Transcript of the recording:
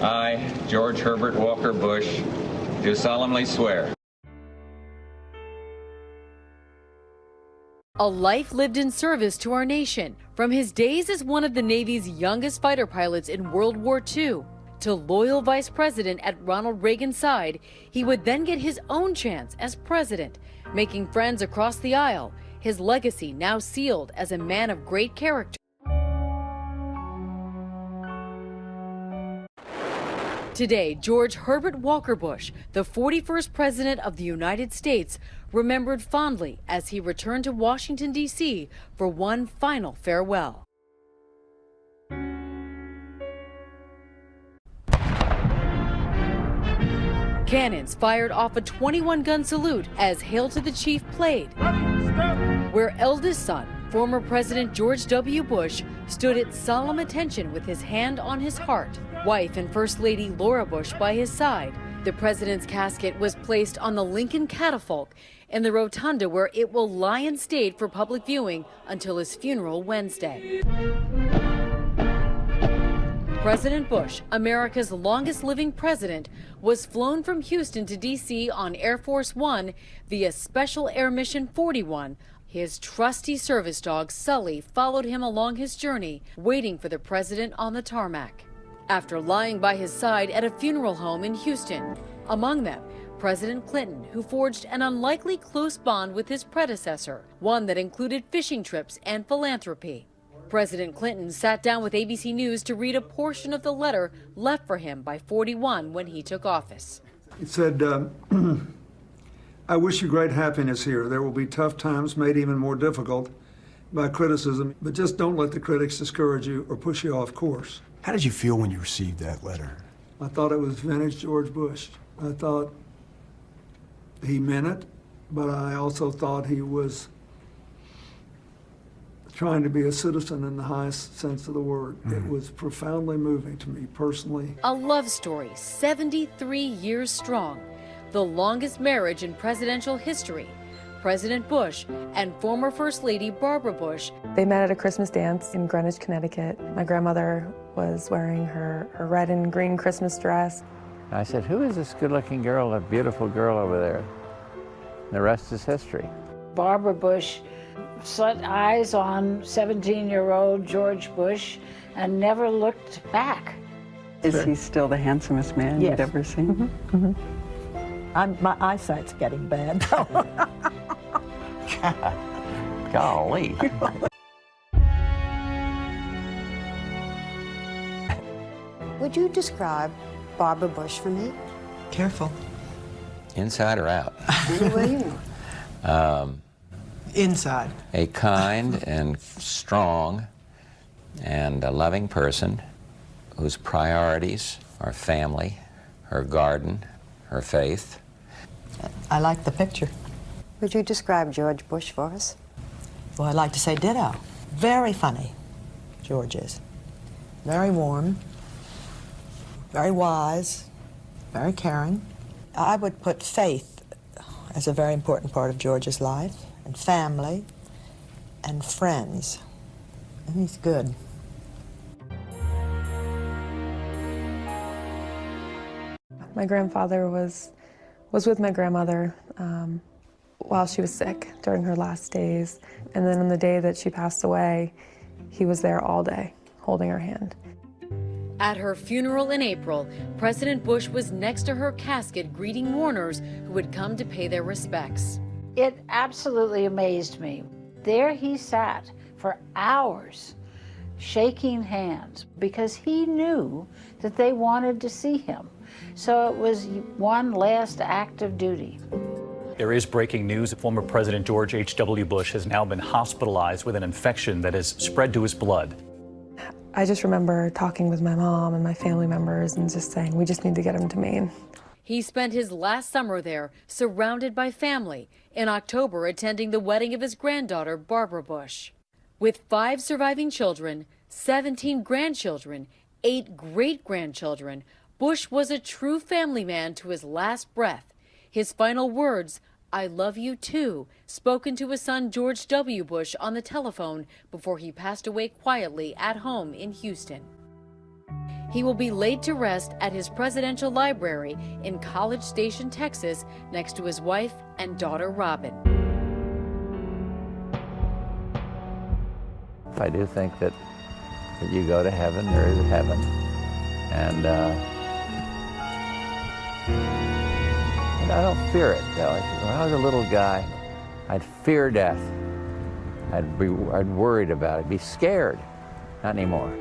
I, George Herbert Walker Bush, do solemnly swear. A life lived in service to our nation, from his days as one of the Navy's youngest fighter pilots in World War II to loyal vice president at Ronald Reagan's side. He would then get his own chance as president, making friends across the aisle, his legacy now sealed as a man of great character. Today, George Herbert Walker Bush, the 41st President of the United States, remembered fondly as he returned to Washington, D.C. for one final farewell. Cannons fired off a 21-gun salute as Hail to the Chief played, where eldest son, former President George W. Bush, stood at solemn attention with his hand on his heart, wife and First Lady Laura Bush by his side. The president's casket was placed on the Lincoln catafalque in the rotunda, where it will lie in state for public viewing until his funeral Wednesday. President Bush, America's longest living president, was flown from Houston to D.C. on Air Force One via Special Air Mission 41. His trusty service dog, Sully, followed him along his journey, waiting for the president on the tarmac. After lying by his side at a funeral home in Houston, among them, President Clinton, who forged an unlikely close bond with his predecessor, one that included fishing trips and philanthropy. President Clinton sat down with ABC News to read a portion of the letter left for him by 41 when he took office. He said, I wish you great happiness here. There will be tough times made even more difficult by criticism, but just don't let the critics discourage you or push you off course. How did you feel when you received that letter? I thought it was vintage George Bush. I thought he meant it, but I also thought he was trying to be a citizen in the highest sense of the word. It was profoundly moving to me personally. A love story 73 years strong, the longest marriage in presidential history. President Bush and former First Lady Barbara Bush. They met at a Christmas dance in Greenwich, Connecticut. My grandmother was wearing her red and green Christmas dress. I said, who is this good-looking girl, that beautiful girl over there? And the rest is history. Barbara Bush set eyes on 17-year-old George Bush and never looked back. Is he still the handsomest man you'd ever seen? My eyesight's getting bad. Golly. Would you describe Barbara Bush for me? Careful. Inside or out? Any way you know. Inside. A kind and strong and a loving person whose priorities are family, her garden, her faith. I like the picture. Would you describe George Bush for us? Well, I'd like to say ditto. Very funny, George is. Very warm, very wise, very caring. I would put faith as a very important part of George's life, and family, and friends. And he's good. My grandfather was with my grandmother while she was sick during her last days. And then on the day that she passed away, he was there all day, holding her hand. At her funeral in April, President Bush was next to her casket greeting mourners who had come to pay their respects. It absolutely amazed me. There he sat for hours, shaking hands, because he knew that they wanted to see him. So it was one last act of duty. There is breaking news. Former President George H.W. Bush has now been hospitalized with an infection that has spread to his blood. I just remember talking with my mom and my family members and just saying, we just need to get him to Maine. He spent his last summer there, surrounded by family, in October attending the wedding of his granddaughter, Barbara Bush. With 5 surviving children, 17 grandchildren, 8 great-grandchildren, Bush was a true family man to his last breath. His final words, "I love you too," spoken to his son George W. Bush on the telephone before he passed away quietly at home in Houston. He will be laid to rest at his presidential library in College Station, Texas, next to his wife and daughter, Robin. I do think that you go to heaven, there is a heaven, and I don't fear it, though. When I was a little guy, I'd fear death. I'd worried about it, be scared. Not anymore.